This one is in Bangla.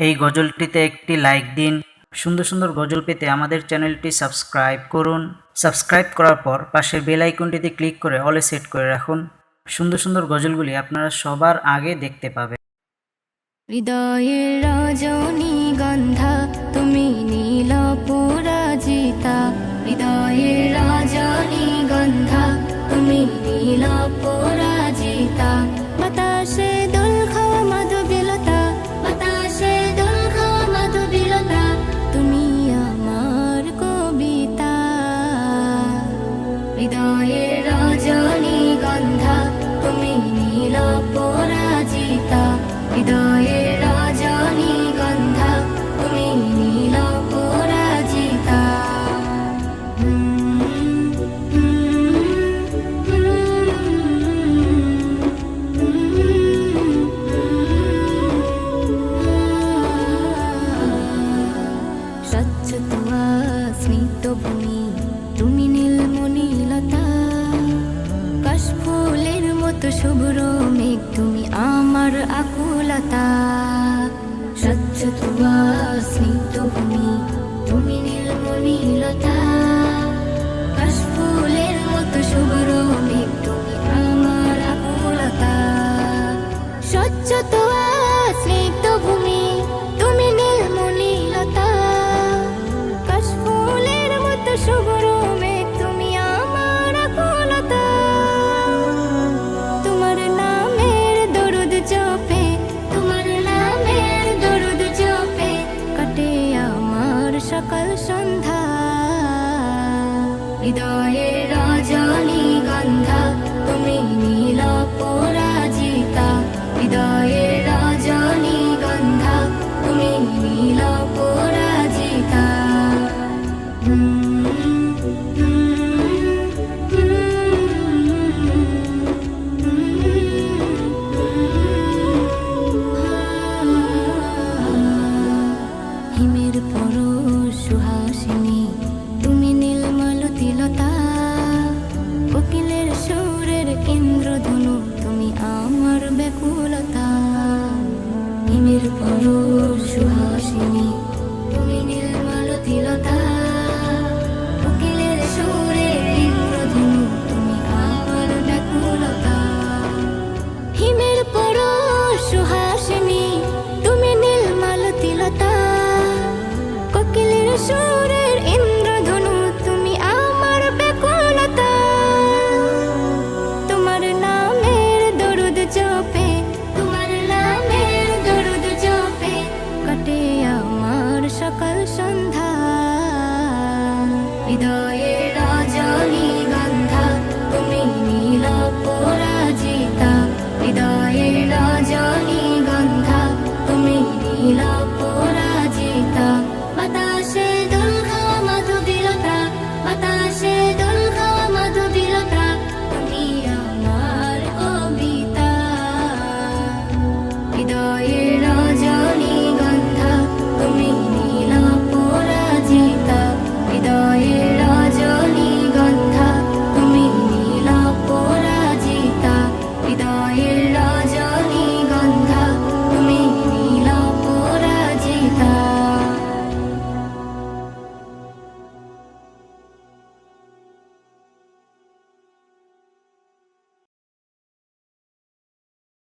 এই গজলটিতে একটি লাইক দিন। সুন্দর সুন্দর গজল পেতে আমাদের চ্যানেলটি সাবস্ক্রাইব করুন। সাবস্ক্রাইব করার পর পাশের বেল আইকনটিতে ক্লিক করে অলে সেট করে রাখুন। সুন্দর সুন্দর গজলগুলি আপনারা সবার আগে দেখতে পাবেন। হৃদয়ের রজনীগন্ধা তুমি নীল পরাজিতা, হৃদয়ের রজনীগন্ধা তুমি নীল পরাজিতা। বাতাসে দোল খাওয়া মাধবীলতা, বাতাসে দোল খাওয়া মাধবীলতা, তুমি আমার কবিতা। হৃদয়ের রজনীগন্ধা তুমি নীল পরাজিতা, হৃদয়ের রজনীগন্ধা তুমি নীল পরাজিতা। স্বচ্ছ তুয়া স্নিগ্ধ ভূমি তুমি নীলমণিলতা, কাশফুলের মতো শুভ্র মেঘ তুমি আমার আকুলতা। স্বচ্ছ তুয়া স্নিগ্ধ ভূমি তুমি নীলমণিলতা, কাশফুলের মতো শুভ্র মেঘ তুমি আমার আকুলতা। স্বচ্ছ তুয়া স্নিগ্ধ ভূমি তুমি নীলমণিলতা, কাশফুলের মতো শুভ্র মেঘ তুমি আমার আকুলতা। তোমার নামের দরুদ জপে, তোমার নামের দরুদ জপে কাটে আমার সকাল সন্ধ্যা। হৃদয়ের রজনীগন্ধা তুমি নীল পরাজিতা, হৃদয়ের রজনীগন্ধা তুমি নীল পরাজিতা। হিমের পরশ সুহাসিনী তুমি নীলমালতিলতা, কোকিলের সুরের ইন্দ্রধনু তুমি আমার ব্যাকুলতা। হিমের পরশ সুহাসিনী তুমি নীলমালতিলতা, কোকিলের সুরের ইন্দ্রধনু তুমি আমার ব্যাকুলতা। হিমের পরশ সুহাসিনী তুমি নীলমালতিলতা, কোকিলের সুরের ইন্দ্রধনু তুমি আমার ব্যাকুলতা। তোমার নামের দরুদ জপে, তোমার নামের দরুদ জপে কাটে আমার সকাল সন্ধ্যা। হৃদয়ের রজনীগন্ধা তুমি নীল পরাজিতা, হৃদয়ের রজনীগন্ধা তুমি নীল পরাজিতা। বাতাসে দোল খাওয়া মাধবীলতা, বাতাসে দোল খাওয়া মাধবীলতা, তুমি আমার কবিতা। হৃদয়ের